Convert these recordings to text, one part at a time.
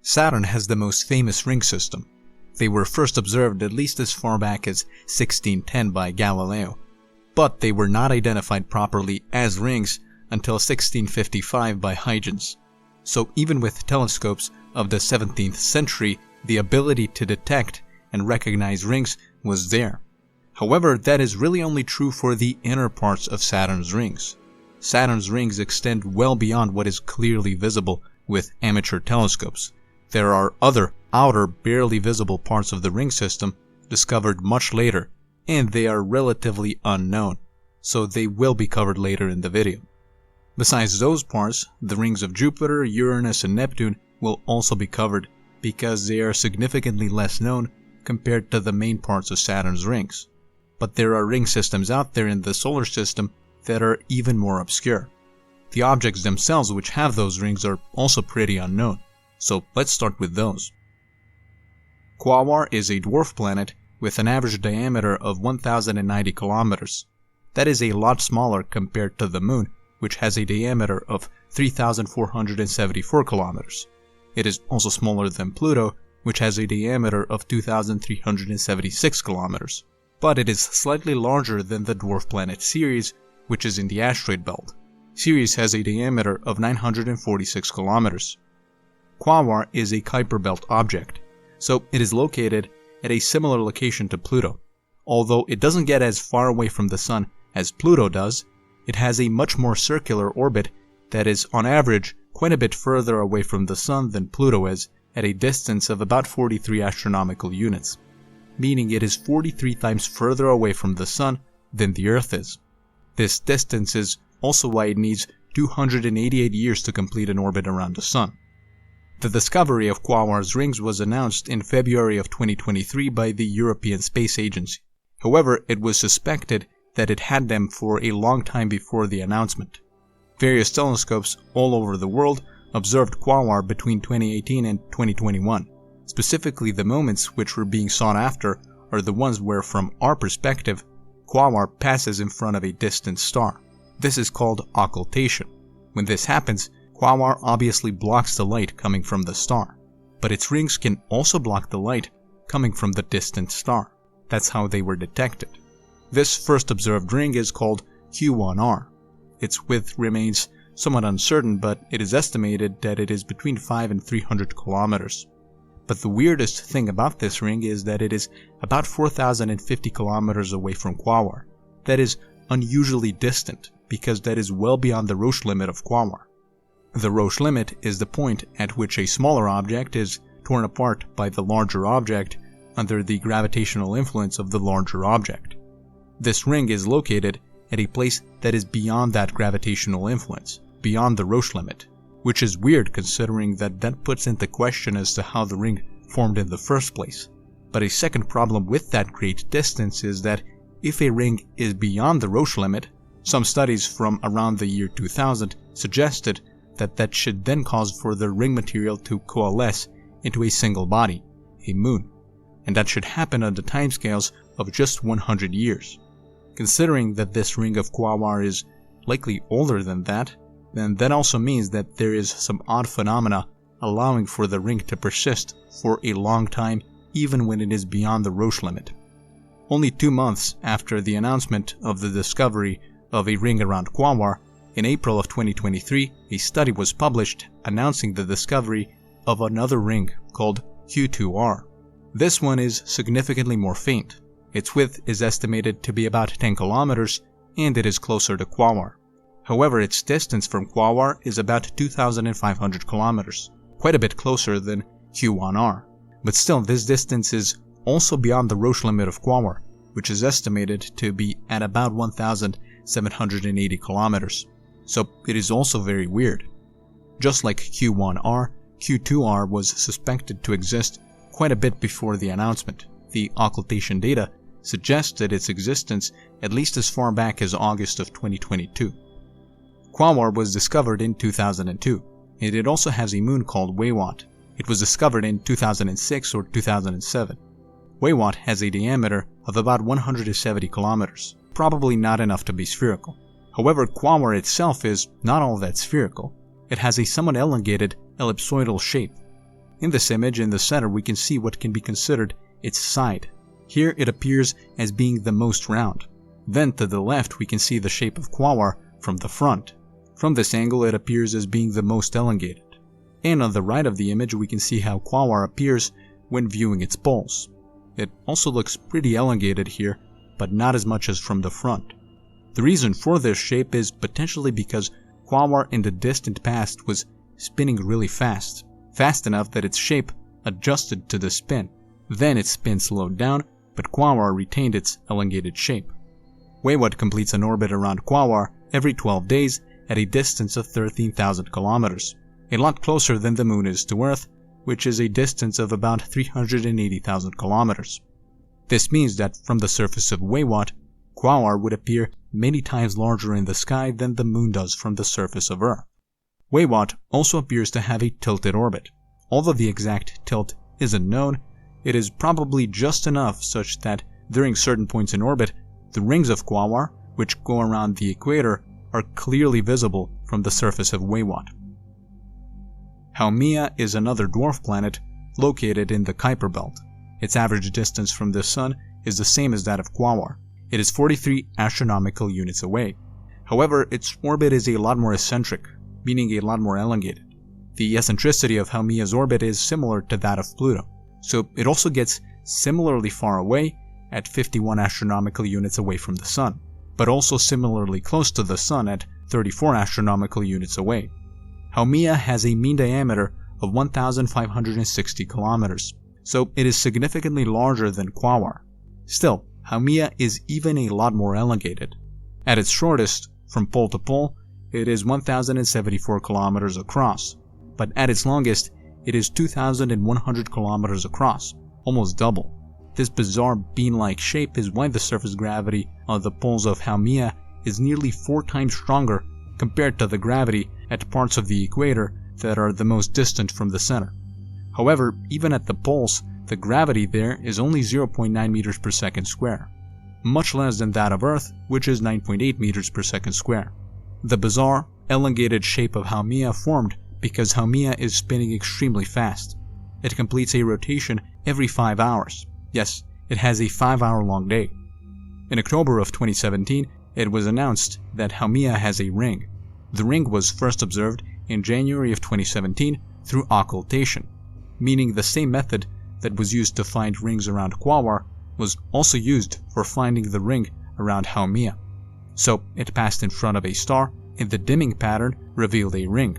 Saturn has the most famous ring system. They were first observed at least as far back as 1610 by Galileo, but they were not identified properly as rings until 1655 by Huygens. So even with telescopes of the 17th century, the ability to detect and recognize rings was there. However, that is really only true for the inner parts of Saturn's rings. Saturn's rings extend well beyond what is clearly visible with amateur telescopes. There are other, outer, barely visible parts of the ring system discovered much later, and they are relatively unknown, so they will be covered later in the video. Besides those parts, the rings of Jupiter, Uranus and Neptune will also be covered because they are significantly less known compared to the main parts of Saturn's rings. But there are ring systems out there in the solar system that are even more obscure. The objects themselves which have those rings are also pretty unknown, so let's start with those. Quaoar is a dwarf planet with an average diameter of 1090 kilometers. That is a lot smaller compared to the Moon, which has a diameter of 3,474 kilometers. It is also smaller than Pluto, which has a diameter of 2,376 kilometers. But it is slightly larger than the dwarf planet Ceres, which is in the asteroid belt. Ceres has a diameter of 946 kilometers. Quaoar is a Kuiper belt object, so it is located at a similar location to Pluto. Although it doesn't get as far away from the Sun as Pluto does, it has a much more circular orbit that is, on average, quite a bit further away from the Sun than Pluto is, at a distance of about 43 astronomical units, meaning it is 43 times further away from the Sun than the Earth is. This distance is also why it needs 288 years to complete an orbit around the Sun. The discovery of Quaoar's rings was announced in February of 2023 by the European Space Agency. However, it was suspected that it had them for a long time before the announcement. Various telescopes all over the world observed Quaoar between 2018 and 2021. Specifically, the moments which were being sought after are the ones where, from our perspective, Quaoar passes in front of a distant star. This is called occultation. When this happens, Quaoar obviously blocks the light coming from the star, but its rings can also block the light coming from the distant star. That's how they were detected. This first observed ring is called Q1R. Its width remains somewhat uncertain, but it is estimated that it is between 5 and 300 kilometers. But the weirdest thing about this ring is that it is about 4,050 kilometers away from Quaoar. That is unusually distant, because that is well beyond the Roche limit of Quaoar. The Roche limit is the point at which a smaller object is torn apart by the larger object under the gravitational influence of the larger object. This ring is located at a place that is beyond that gravitational influence, beyond the Roche limit, which is weird considering that puts into question as to how the ring formed in the first place. But a second problem with that great distance is that if a ring is beyond the Roche limit, some studies from around the year 2000 suggested that should then cause for the ring material to coalesce into a single body, a moon, and that should happen on the timescales of just 100 years. Considering that this ring of Quaoar is likely older than that, then that also means that there is some odd phenomena allowing for the ring to persist for a long time even when it is beyond the Roche limit. Only 2 months after the announcement of the discovery of a ring around Quaoar, in April of 2023, a study was published announcing the discovery of another ring called Q2R. This one is significantly more faint. Its width is estimated to be about 10 kilometers, and it is closer to Quaoar. However, its distance from Quaoar is about 2,500 kilometers, quite a bit closer than Q1R. But still, this distance is also beyond the Roche limit of Quaoar, which is estimated to be at about 1,780 kilometers. So it is also very weird. Just like Q1R, Q2R was suspected to exist quite a bit before the announcement. The occultation data suggested its existence at least as far back as August of 2022. Quaoar was discovered in 2002, and it also has a moon called Quaoar. It was discovered in 2006 or 2007. Quaoar has a diameter of about 170 kilometers, probably not enough to be spherical. However, Quaoar itself is not all that spherical. It has a somewhat elongated ellipsoidal shape. In this image, in the center, we can see what can be considered its side. Here it appears as being the most round. Then to the left we can see the shape of Quaoar from the front. From this angle it appears as being the most elongated. And on the right of the image we can see how Quaoar appears when viewing its poles. It also looks pretty elongated here, but not as much as from the front. The reason for this shape is potentially because Quaoar in the distant past was spinning really fast enough that its shape adjusted to the spin. Then its spin slowed down, but Quaoar retained its elongated shape. Quaoar completes an orbit around Quaoar every 12 days at a distance of 13,000 kilometers, a lot closer than the Moon is to Earth, which is a distance of about 380,000 kilometers. This means that from the surface of Quaoar would appear many times larger in the sky than the Moon does from the surface of Earth. Quaoar also appears to have a tilted orbit. Although the exact tilt isn't known, it is probably just enough such that during certain points in orbit, the rings of Quaoar, which go around the equator, are clearly visible from the surface of Quaoar. Haumea is another dwarf planet located in the Kuiper belt. Its average distance from the Sun is the same as that of Quaoar. It is 43 astronomical units away. However, its orbit is a lot more eccentric, meaning a lot more elongated. The eccentricity of Haumea's orbit is similar to that of Pluto, so it also gets similarly far away at 51 astronomical units away from the Sun, but also similarly close to the Sun at 34 astronomical units away. Haumea has a mean diameter of 1,560 kilometers, so it is significantly larger than Quaoar. Still, Haumea is even a lot more elongated. At its shortest, from pole to pole, it is 1,074 kilometers across, but at its longest, it is 2,100 kilometers across, almost double. This bizarre bean-like shape is why the surface gravity of the poles of Haumea is nearly 4 times stronger compared to the gravity at parts of the equator that are the most distant from the center. However, even at the poles, the gravity there is only 0.9 meters per second square, much less than that of Earth, which is 9.8 meters per second square. The bizarre, elongated shape of Haumea formed because Haumea is spinning extremely fast. It completes a rotation every 5 hours. Yes, it has a 5-hour-long day. In October of 2017, it was announced that Haumea has a ring. The ring was first observed in January of 2017 through occultation, meaning the same method that was used to find rings around Quaoar was also used for finding the ring around Haumea. So it passed in front of a star, and the dimming pattern revealed a ring.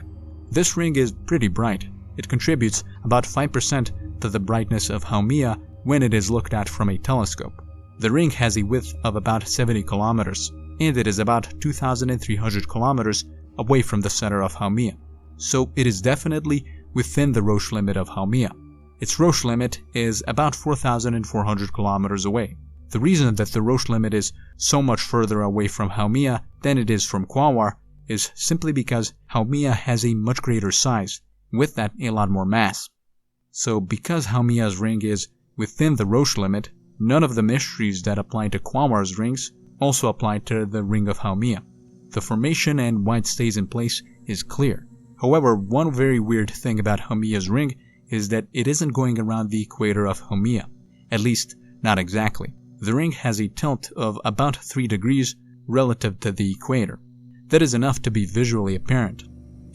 This ring is pretty bright. It contributes about 5% to the brightness of Haumea when it is looked at from a telescope. The ring has a width of about 70 kilometers, and it is about 2,300 kilometers away from the center of Haumea. So it is definitely within the Roche limit of Haumea. Its Roche limit is about 4,400 kilometers away. The reason that the Roche limit is so much further away from Haumea than it is from Quaoar is simply because Haumea has a much greater size, with that a lot more mass. So because Haumea's ring is within the Roche limit, none of the mysteries that apply to Quaoar's rings also apply to the ring of Haumea. The formation and why it stays in place is clear. However, one very weird thing about Haumea's ring is that it isn't going around the equator of Haumea, at least not exactly. The ring has a tilt of about 3 degrees relative to the equator. That is enough to be visually apparent,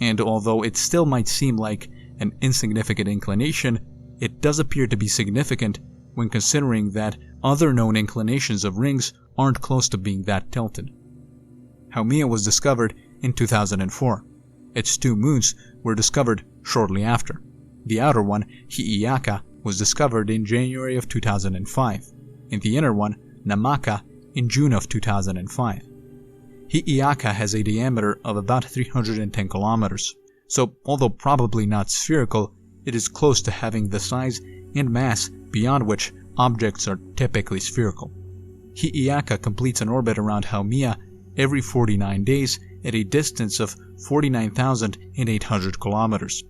and although it still might seem like an insignificant inclination, it does appear to be significant when considering that other known inclinations of rings aren't close to being that tilted. Haumea was discovered in 2004. Its 2 moons were discovered shortly after. The outer one, Hi'iaka, was discovered in January of 2005, and the inner one, Namaka, in June of 2005. Hi'iaka has a diameter of about 310 kilometers, so although probably not spherical, it is close to having the size and mass beyond which objects are typically spherical. Hi'iaka completes an orbit around Haumea every 49 days at a distance of 49,800 kilometers.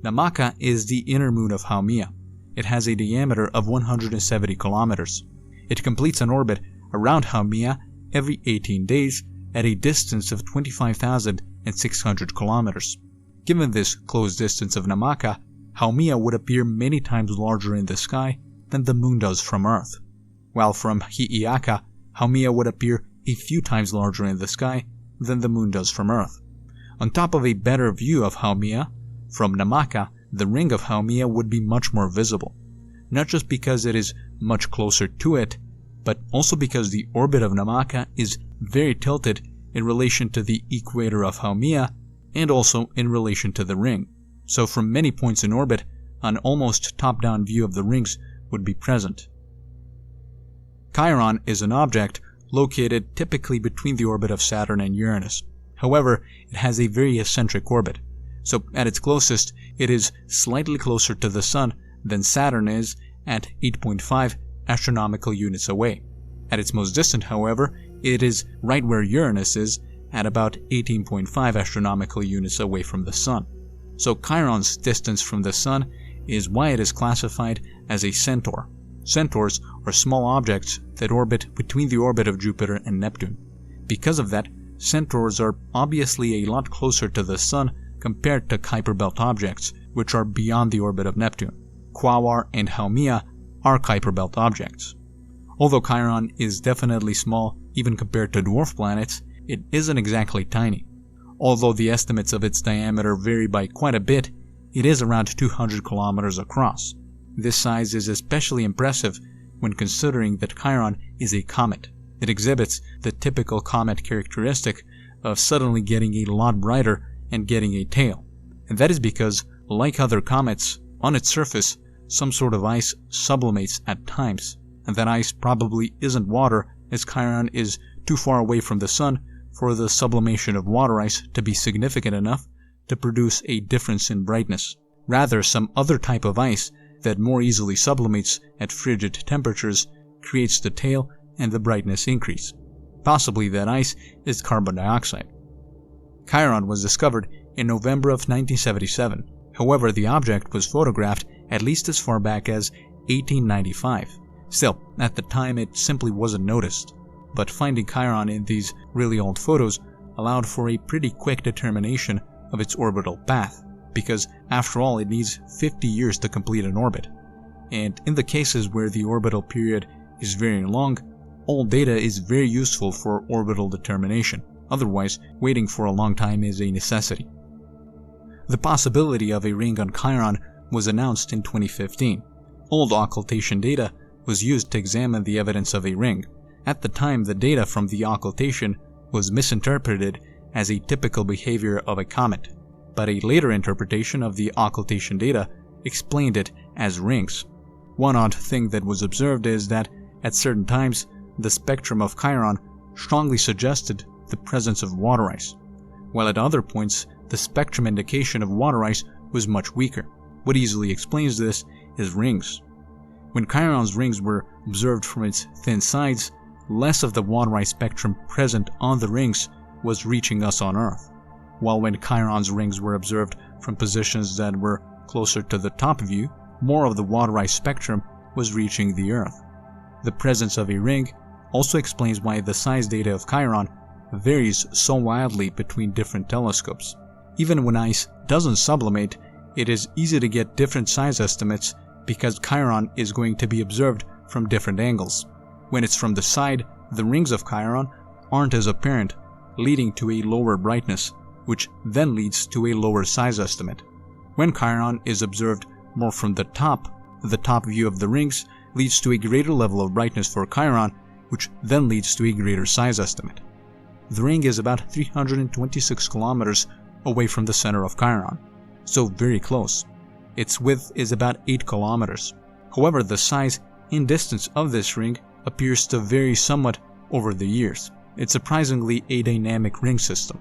Namaka is the inner moon of Haumea. It has a diameter of 170 kilometers. It completes an orbit around Haumea every 18 days at a distance of 25,600 kilometers. Given this close distance of Namaka, Haumea would appear many times larger in the sky than the Moon does from Earth, while from Hi'iaka, Haumea would appear a few times larger in the sky than the Moon does from Earth. On top of a better view of Haumea, from Namaka, the ring of Haumea would be much more visible, not just because it is much closer to it, but also because the orbit of Namaka is very tilted in relation to the equator of Haumea and also in relation to the ring. So from many points in orbit, an almost top-down view of the rings would be present. Chiron is an object located typically between the orbit of Saturn and Uranus. However, it has a very eccentric orbit, so at its closest, it is slightly closer to the Sun than Saturn is at 8.5 astronomical units away. At its most distant, however, it is right where Uranus is at about 18.5 astronomical units away from the Sun. So Chiron's distance from the Sun is why it is classified as a centaur. Centaurs are small objects that orbit between the orbit of Jupiter and Neptune. Because of that, centaurs are obviously a lot closer to the Sun compared to Kuiper belt objects, which are beyond the orbit of Neptune. Quaoar and Haumea are Kuiper belt objects. Although Chiron is definitely small even compared to dwarf planets, it isn't exactly tiny. Although the estimates of its diameter vary by quite a bit, it is around 200 kilometers across. This size is especially impressive when considering that Chiron is a comet. It exhibits the typical comet characteristic of suddenly getting a lot brighter and getting a tail. And that is because, like other comets, on its surface, some sort of ice sublimates at times, and that ice probably isn't water, as Chiron is too far away from the Sun for the sublimation of water ice to be significant enough to produce a difference in brightness. Rather, some other type of ice that more easily sublimates at frigid temperatures creates the tail and the brightness increase. Possibly that ice is carbon dioxide. Chiron was discovered in November of 1977. However, the object was photographed at least as far back as 1895. Still, at the time it simply wasn't noticed. But finding Chiron in these really old photos allowed for a pretty quick determination of its orbital path, because after all it needs 50 years to complete an orbit. And in the cases where the orbital period is very long, old data is very useful for orbital determination. Otherwise, waiting for a long time is a necessity. The possibility of a ring on Chiron was announced in 2015. Old occultation data was used to examine the evidence of a ring. At the time, the data from the occultation was misinterpreted as a typical behavior of a comet, but a later interpretation of the occultation data explained it as rings. One odd thing that was observed is that, at certain times, the spectrum of Chiron strongly suggested the presence of water ice, while at other points, the spectrum indication of water ice was much weaker. What easily explains this is rings. When Chiron's rings were observed from its thin sides, less of the water ice spectrum present on the rings was reaching us on Earth, while when Chiron's rings were observed from positions that were closer to the top view, more of the water ice spectrum was reaching the Earth. The presence of a ring also explains why the size data of Chiron varies so wildly between different telescopes. Even when ice doesn't sublimate, it is easy to get different size estimates because Chiron is going to be observed from different angles. When it's from the side, the rings of Chiron aren't as apparent, leading to a lower brightness, which then leads to a lower size estimate. When Chiron is observed more from the top view of the rings leads to a greater level of brightness for Chiron, which then leads to a greater size estimate. The ring is about 326 kilometers away from the center of Chiron, so very close. Its width is about 8 kilometers. However, the size and distance of this ring appears to vary somewhat over the years. It's surprisingly a dynamic ring system.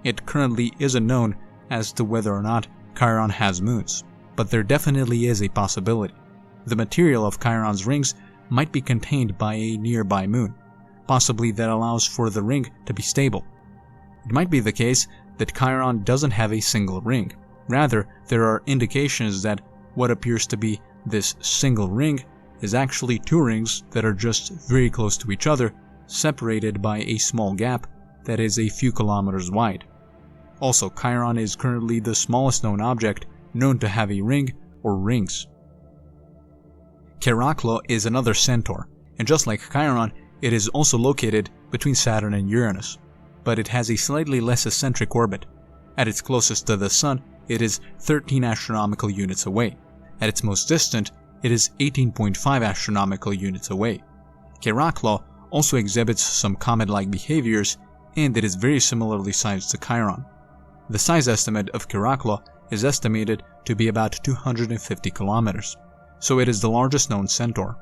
It currently isn't known as to whether or not Chiron has moons, but there definitely is a possibility. The material of Chiron's rings might be contained by a nearby moon, possibly that allows for the ring to be stable. It might be the case that Chiron doesn't have a single ring. Rather, there are indications that what appears to be this single ring is actually two rings that are just very close to each other, separated by a small gap that is a few kilometers wide. Also, Chiron is currently the smallest known object known to have a ring or rings. Chariklo is another centaur, and just like Chiron, it is also located between Saturn and Uranus, but it has a slightly less eccentric orbit. At its closest to the Sun, it is 13 astronomical units away. At its most distant, it is 18.5 astronomical units away. Chariklo also exhibits some comet-like behaviors, and it is very similarly sized to Chiron. The size estimate of Chariklo is estimated to be about 250 kilometers, so it is the largest known centaur.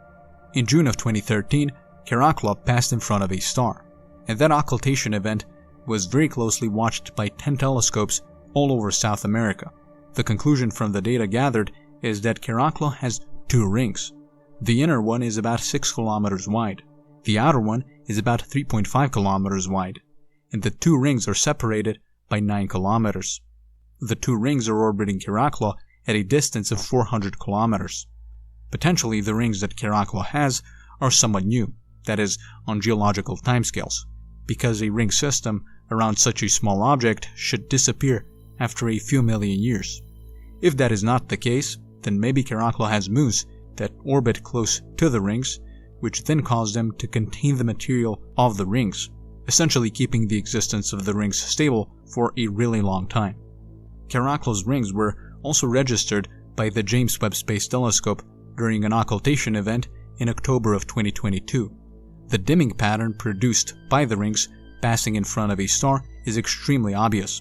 In June of 2013, Chariklo passed in front of a star, and that occultation event was very closely watched by 10 telescopes all over South America. The conclusion from the data gathered is that Chariklo has 2 rings. The inner one is about 6 kilometers wide. The outer one is about 3.5 kilometers wide, and the 2 rings are separated by 9 kilometers. The 2 rings are orbiting Chariklo at a distance of 400 kilometers. Potentially, the rings that Chariklo has are somewhat new, that is, on geological timescales, because a ring system around such a small object should disappear after a few million years. If that is not the case, then maybe Chariklo has moons that orbit close to the rings, which then cause them to contain the material of the rings, essentially keeping the existence of the rings stable for a really long time. Chariklo's rings were also registered by the James Webb Space Telescope during an occultation event in October of 2022. The dimming pattern produced by the rings passing in front of a star is extremely obvious.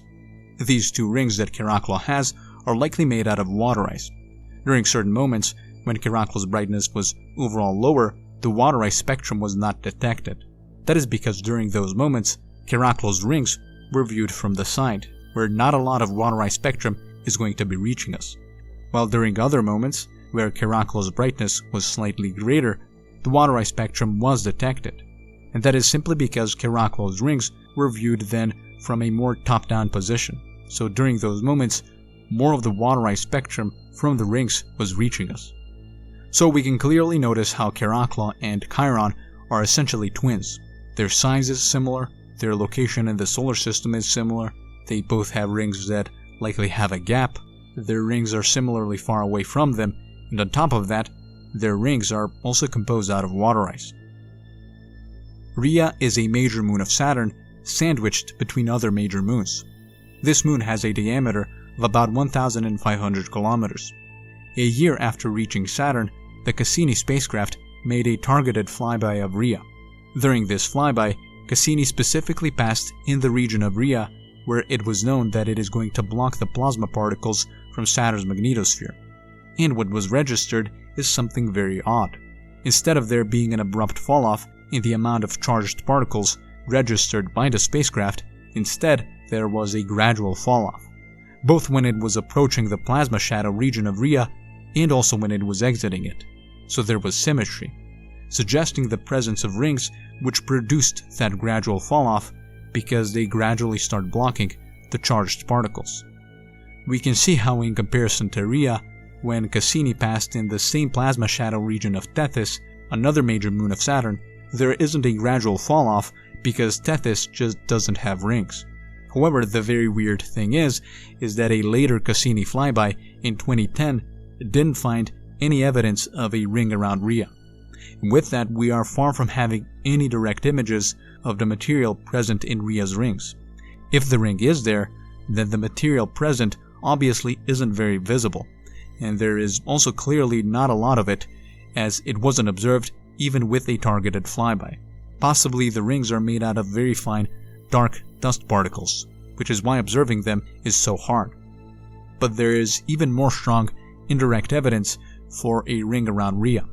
These 2 rings that Chariklo has are likely made out of water ice. During certain moments, when Chariklo's brightness was overall lower, the water ice spectrum was not detected. That is because during those moments, Chariklo's rings were viewed from the side, where not a lot of water ice spectrum is going to be reaching us. While during other moments, where Chariklo's brightness was slightly greater, the water ice spectrum was detected. And that is simply because Chariklo's rings were viewed then from a more top-down position. So during those moments, more of the water ice spectrum from the rings was reaching us. So we can clearly notice how Chariklo and Chiron are essentially twins. Their size is similar, their location in the solar system is similar, they both have rings that likely have a gap, their rings are similarly far away from them, and on top of that, their rings are also composed out of water ice. Rhea is a major moon of Saturn, sandwiched between other major moons. This moon has a diameter of about 1,500 kilometers. A year after reaching Saturn, the Cassini spacecraft made a targeted flyby of Rhea. During this flyby, Cassini specifically passed in the region of Rhea, where it was known that it is going to block the plasma particles from Saturn's magnetosphere. And what was registered is something very odd. Instead of there being an abrupt falloff in the amount of charged particles registered by the spacecraft, instead there was a gradual falloff, both when it was approaching the plasma shadow region of Rhea and also when it was exiting it. So there was symmetry, suggesting the presence of rings which produced that gradual falloff because they gradually start blocking the charged particles. We can see how in comparison to Rhea, when Cassini passed in the same plasma shadow region of Tethys, another major moon of Saturn, there isn't a gradual falloff because Tethys just doesn't have rings. However, the very weird thing is that a later Cassini flyby in 2010 didn't find any evidence of a ring around Rhea. With that, we are far from having any direct images of the material present in Rhea's rings. If the ring is there, then the material present obviously isn't very visible, and there is also clearly not a lot of it, as it wasn't observed even with a targeted flyby. Possibly the rings are made out of very fine, dark dust particles, which is why observing them is so hard. But there is even more strong indirect evidence for a ring around Rhea.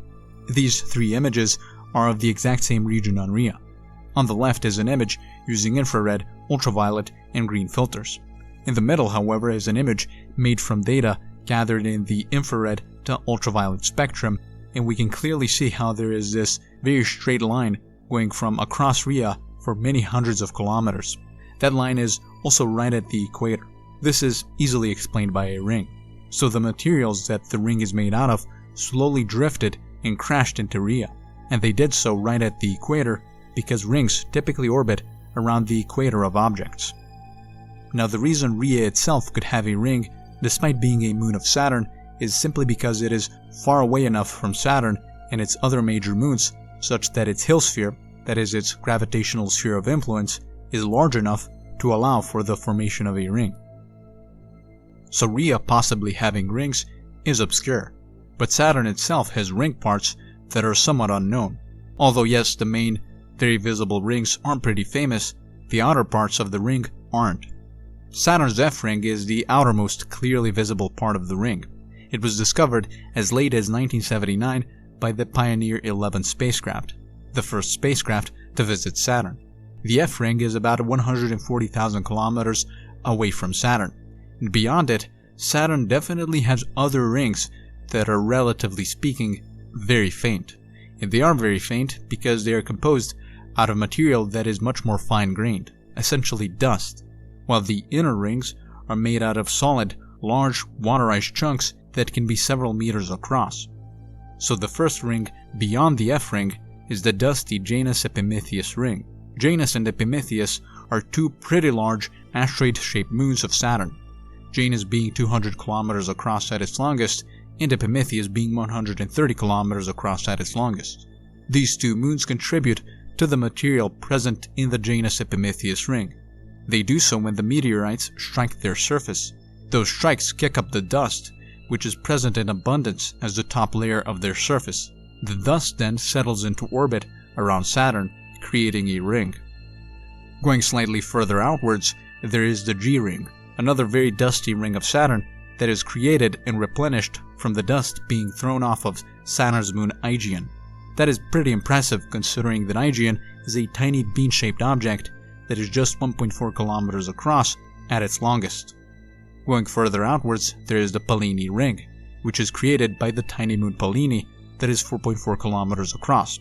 These 3 images are of the exact same region on Rhea. On the left is an image using infrared, ultraviolet, and green filters. In the middle, however, is an image made from data gathered in the infrared to ultraviolet spectrum, and we can clearly see how there is this very straight line going from across Rhea for many hundreds of kilometers. That line is also right at the equator. This is easily explained by a ring. So the materials that the ring is made out of slowly drifted and crashed into Rhea, and they did so right at the equator because rings typically orbit around the equator of objects. Now, the reason Rhea itself could have a ring despite being a moon of Saturn, is simply because it is far away enough from Saturn and its other major moons such that its Hill sphere, that is its gravitational sphere of influence, is large enough to allow for the formation of a ring. So Rhea possibly having rings is obscure, but Saturn itself has ring parts that are somewhat unknown. Although yes, the main, very visible rings are pretty famous, the outer parts of the ring aren't. Saturn's F-ring is the outermost clearly visible part of the ring. It was discovered as late as 1979 by the Pioneer 11 spacecraft, the first spacecraft to visit Saturn. The F-ring is about 140,000 kilometers away from Saturn. And beyond it, Saturn definitely has other rings that are, relatively speaking, very faint. And they are very faint because they are composed out of material that is much more fine-grained, essentially dust, while the inner rings are made out of solid, large, waterized chunks that can be several meters across. So the first ring beyond the F-ring is the dusty Janus-Epimetheus ring. Janus and Epimetheus are two pretty large asteroid-shaped moons of Saturn, Janus being 200 kilometers across at its longest, and Epimetheus being 130 kilometers across at its longest. These two moons contribute to the material present in the Janus-Epimetheus ring. They do so when the meteorites strike their surface. Those strikes kick up the dust, which is present in abundance as the top layer of their surface. The dust then settles into orbit around Saturn, creating a ring. Going slightly further outwards, there is the G-ring, another very dusty ring of Saturn that is created and replenished from the dust being thrown off of Saturn's moon Aegean. That is pretty impressive considering that Aegean is a tiny bean-shaped object that is just 1.4 kilometers across at its longest. Going further outwards, there is the Pallini ring, which is created by the tiny moon Pallini that is 4.4 kilometers across.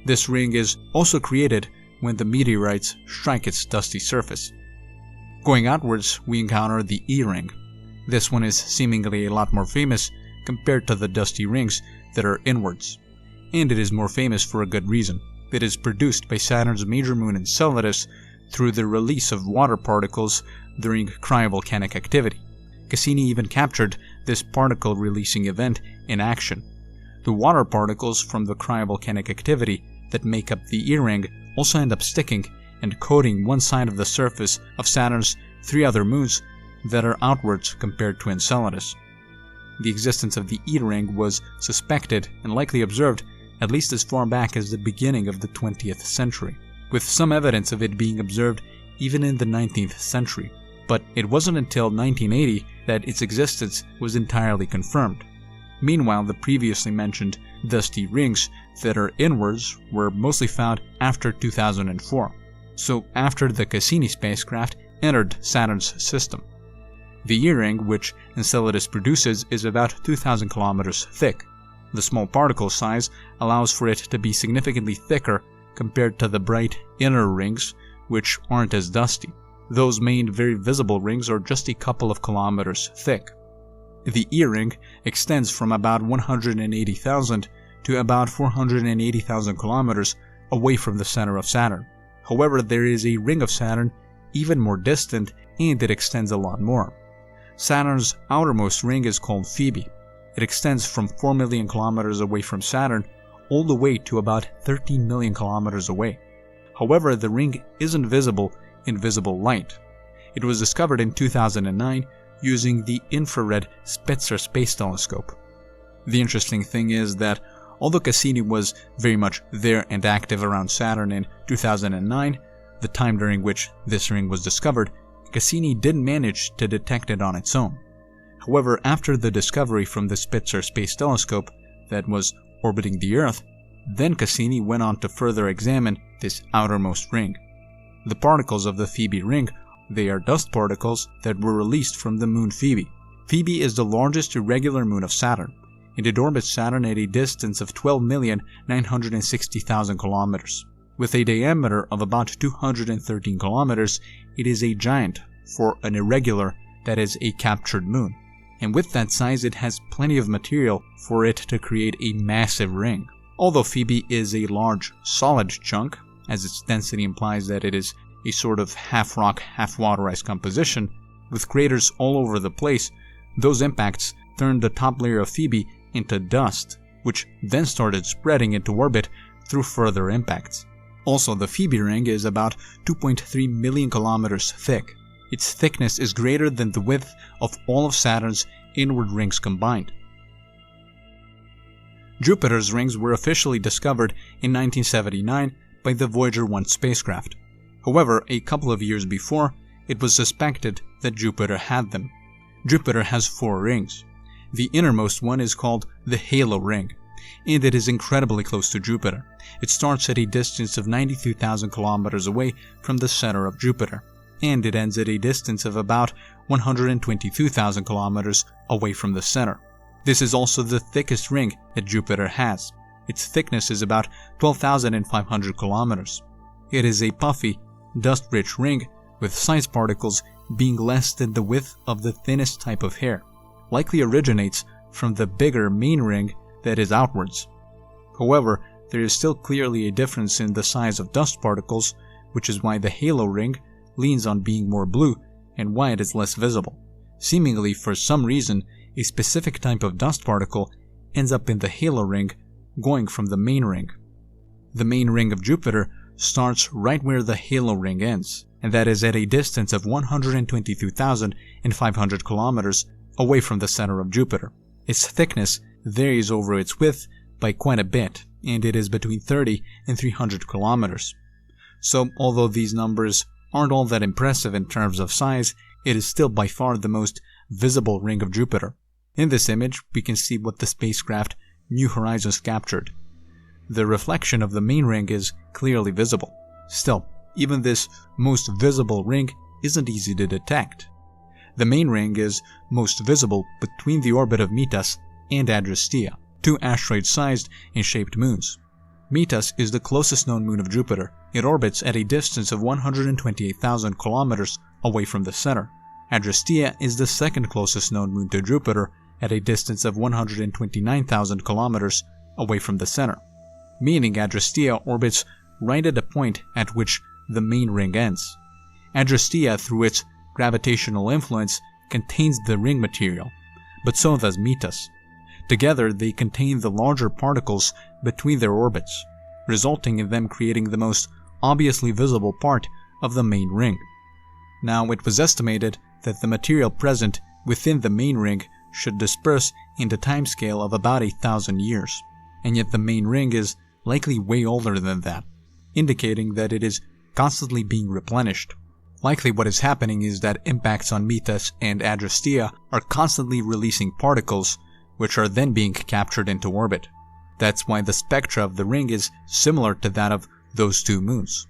This ring is also created when the meteorites strike its dusty surface. Going outwards, we encounter the E ring. This one is seemingly a lot more famous compared to the dusty rings that are inwards. And it is more famous for a good reason. It is produced by Saturn's major moon Enceladus through the release of water particles during cryovolcanic activity. Cassini even captured this particle releasing event in action. The water particles from the cryovolcanic activity that make up the E-ring also end up sticking and coating one side of the surface of Saturn's three other moons that are outwards compared to Enceladus. The existence of the E-ring was suspected and likely observed at least as far back as the beginning of the 20th century, with some evidence of it being observed even in the 19th century. But it wasn't until 1980 that its existence was entirely confirmed. Meanwhile, the previously mentioned dusty rings that are inwards were mostly found after 2004, so after the Cassini spacecraft entered Saturn's system. The E-ring, which Enceladus produces, is about 2,000 kilometers thick. The small particle size allows for it to be significantly thicker compared to the bright inner rings, which aren't as dusty. Those main very visible rings are just a couple of kilometers thick. The E-ring extends from about 180,000 to about 480,000 kilometers away from the center of Saturn. However, there is a ring of Saturn even more distant, and it extends a lot more. Saturn's outermost ring is called Phoebe. It extends from 4 million kilometers away from Saturn all the way to about 13 million kilometers away. However, the ring isn't visible in visible light. It was discovered in 2009 using the infrared Spitzer space telescope. The interesting thing is that although Cassini was very much there and active around Saturn in 2009, the time during which this ring was discovered, Cassini didn't manage to detect it on its own. However, after the discovery from the Spitzer space telescope that was orbiting the Earth, then Cassini went on to further examine this outermost ring. The particles of the Phoebe ring, they are dust particles that were released from the moon Phoebe. Phoebe is the largest irregular moon of Saturn, and it orbits Saturn at a distance of 12,960,000 kilometers. With a diameter of about 213 kilometers, it is a giant for an irregular, that is, a captured moon. And with that size, it has plenty of material for it to create a massive ring. Although Phoebe is a large, solid chunk, as its density implies that it is a sort of half-rock, half-waterized composition, with craters all over the place, Those impacts turned the top layer of Phoebe into dust, which then started spreading into orbit through further impacts. Also, the Phoebe ring is about 2.3 million kilometers thick. Its thickness is greater than the width of all of Saturn's inward rings combined. Jupiter's rings were officially discovered in 1979 by the Voyager 1 spacecraft. However, a couple of years before, it was suspected that Jupiter had them. Jupiter has 4 rings. The innermost one is called the Halo ring, and it is incredibly close to Jupiter. It starts at a distance of 92,000 kilometers away from the center of Jupiter, and it ends at a distance of about 122,000 kilometers away from the center. This is also the thickest ring that Jupiter has. Its thickness is about 12,500 kilometers. It is a puffy, dust-rich ring with size particles being less than the width of the thinnest type of hair. Likely originates from the bigger main ring that is outwards. However, there is still clearly a difference in the size of dust particles, which is why the halo ring leans on being more blue and why it is less visible. Seemingly, for some reason, a specific type of dust particle ends up in the halo ring, going from the main ring. The main ring of Jupiter starts right where the halo ring ends, and that is at a distance of 122,500 kilometers away from the center of Jupiter. Its thickness varies over its width by quite a bit, and it is between 30 and 300 kilometers. So, although these numbers aren't all that impressive in terms of size, it is still by far the most visible ring of Jupiter. In this image, we can see what the spacecraft New Horizons captured. The reflection of the main ring is clearly visible. Still, even this most visible ring isn't easy to detect. The main ring is most visible between the orbit of Metis and Adrastea, 2 asteroid-sized and shaped moons. Metis is the closest known moon of Jupiter. It orbits at a distance of 128,000 kilometers away from the center. Adrastea is the second closest known moon to Jupiter at a distance of 129,000 kilometers away from the center, meaning Adrastea orbits right at the point at which the main ring ends. Adrastea, through its gravitational influence, contains the ring material, but so does Metis. Together, they contain the larger particles between their orbits, resulting in them creating the most obviously visible part of the main ring. Now, it was estimated that the material present within the main ring should disperse in the timescale of about 1,000 years, and yet the main ring is likely way older than that, indicating that it is constantly being replenished. Likely what is happening is that impacts on Metis and Adrastea are constantly releasing particles, which are then being captured into orbit. That's why the spectra of the ring is similar to that of those 2 moons.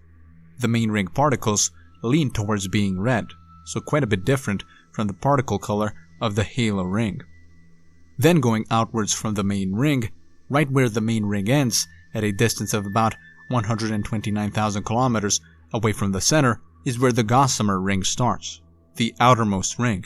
The main ring particles lean towards being red, so quite a bit different from the particle color of the halo ring. Then going outwards from the main ring, right where the main ring ends, at a distance of about 129,000 kilometers away from the center, is where the Gossamer ring starts, the outermost ring.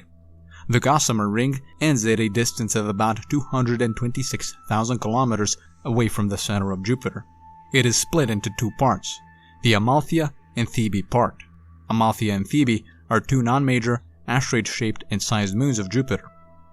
The Gossamer ring ends at a distance of about 226,000 kilometers away from the center of Jupiter. It is split into 2 parts, the Amalthea and Thebe part. Amalthea and Thebe are 2 non-major, asteroid-shaped and sized moons of Jupiter.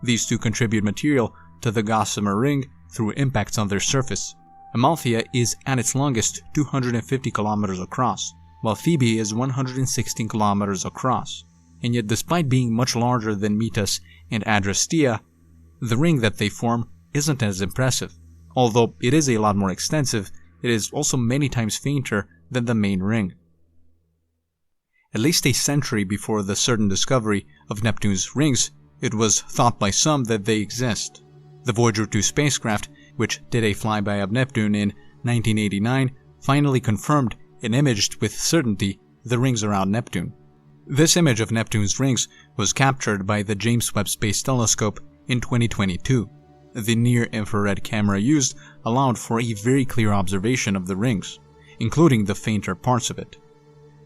These 2 contribute material to the Gossamer ring through impacts on their surface. Amalthea is at its longest 250 kilometers across, while Thebe is 116 kilometers across. And yet, despite being much larger than Metis and Adrastea, the ring that they form isn't as impressive. Although it is a lot more extensive, it is also many times fainter than the main ring. At least a century before the certain discovery of Neptune's rings, it was thought by some that they exist. The Voyager 2 spacecraft, which did a flyby of Neptune in 1989, finally confirmed and imaged with certainty the rings around Neptune. This image of Neptune's rings was captured by the James Webb Space Telescope in 2022. The near-infrared camera used allowed for a very clear observation of the rings, including the fainter parts of it.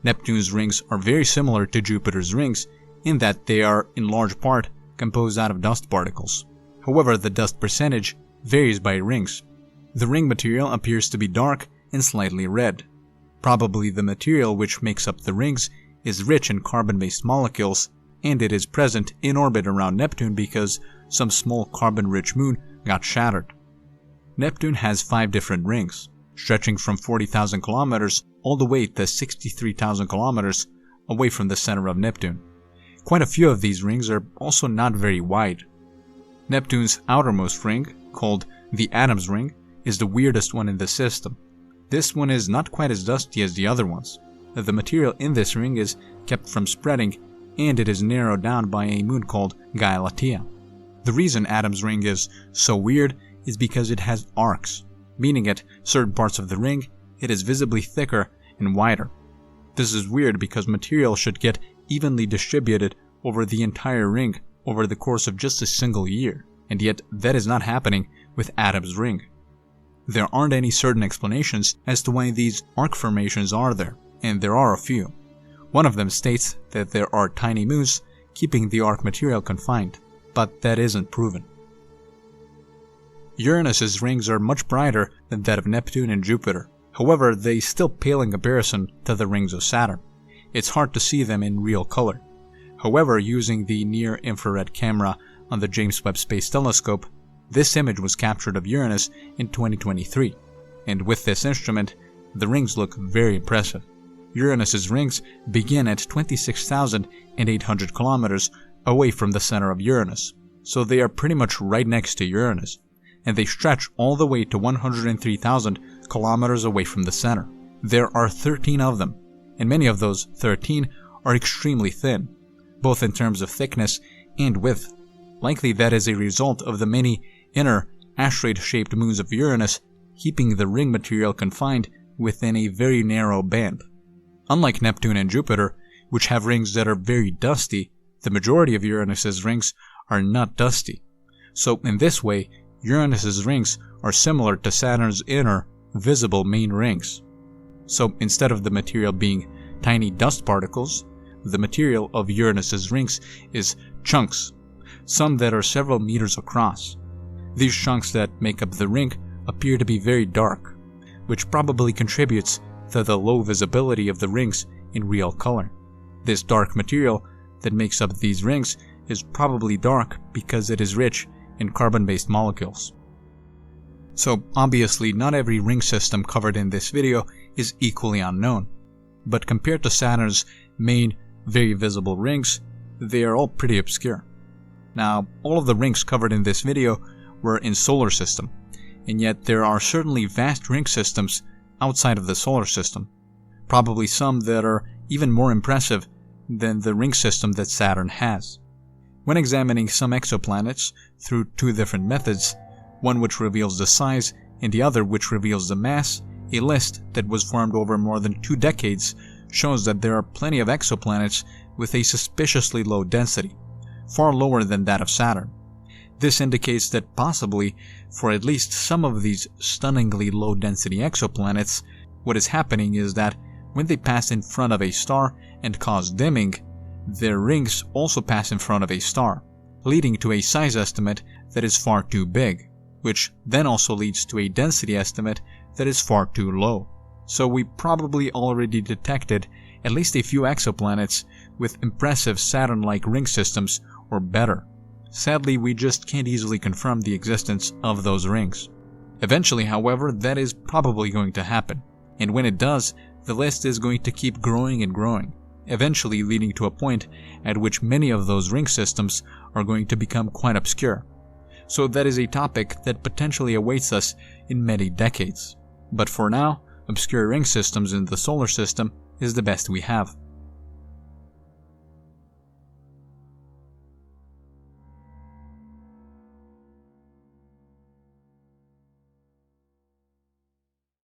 Neptune's rings are very similar to Jupiter's rings in that they are, in large part, composed out of dust particles. However, the dust percentage varies by rings. The ring material appears to be dark and slightly red. Probably the material which makes up the rings is rich in carbon-based molecules and it is present in orbit around Neptune because some small carbon-rich moon got shattered. Neptune has 5 different rings, stretching from 40,000 kilometers all the way to 63,000 kilometers away from the center of Neptune. Quite a few of these rings are also not very wide. Neptune's outermost ring, called the Adam's Ring, is the weirdest one in the system. This one is not quite as dusty as the other ones. The material in this ring is kept from spreading, and it is narrowed down by a moon called Galatea. The reason Adam's Ring is so weird is because it has arcs, meaning at certain parts of the ring, it is visibly thicker and wider. This is weird because material should get evenly distributed over the entire ring over the course of just a single year, and yet that is not happening with Adam's Ring. There aren't any certain explanations as to why these arc formations are there, and there are a few. One of them states that there are tiny moons keeping the arc material confined, but that isn't proven. Uranus's rings are much brighter than that of Neptune and Jupiter. However, they still pale in comparison to the rings of Saturn. It's hard to see them in real color. However, using the near-infrared camera on the James Webb Space Telescope, this image was captured of Uranus in 2023, and with this instrument, the rings look very impressive. Uranus's rings begin at 26,800 kilometers away from the center of Uranus, so they are pretty much right next to Uranus, and they stretch all the way to 103,000 kilometers away from the center. There are 13 of them, and many of those 13 are extremely thin, both in terms of thickness and width. Likely that is a result of the many inner asteroid-shaped moons of Uranus keeping the ring material confined within a very narrow band. Unlike Neptune and Jupiter, which have rings that are very dusty, the majority of Uranus's rings are not dusty. So in this way, Uranus's rings are similar to Saturn's inner, visible main rings. So instead of the material being tiny dust particles, the material of Uranus's rings is chunks, some that are several meters across. These chunks that make up the ring appear to be very dark, which probably contributes to the low visibility of the rings in real color. This dark material that makes up these rings is probably dark because it is rich in carbon-based molecules. So obviously not every ring system covered in this video is equally unknown, but compared to Saturn's main very visible rings, they are all pretty obscure. Now, all of the rings covered in this video were in solar system, and yet there are certainly vast ring systems outside of the solar system, probably some that are even more impressive than the ring system that Saturn has. When examining some exoplanets through 2 different methods, one which reveals the size and the other which reveals the mass, a list that was formed over more than 2 decades shows that there are plenty of exoplanets with a suspiciously low density, far lower than that of Saturn. This indicates that possibly, for at least some of these stunningly low-density exoplanets, what is happening is that when they pass in front of a star and cause dimming, their rings also pass in front of a star, leading to a size estimate that is far too big, which then also leads to a density estimate that is far too low. So we probably already detected at least a few exoplanets with impressive Saturn-like ring systems or better. Sadly, we just can't easily confirm the existence of those rings. Eventually, however, that is probably going to happen, and when it does, the list is going to keep growing and growing, eventually leading to a point at which many of those ring systems are going to become quite obscure. So that is a topic that potentially awaits us in many decades. But for now, obscure ring systems in the solar system is the best we have.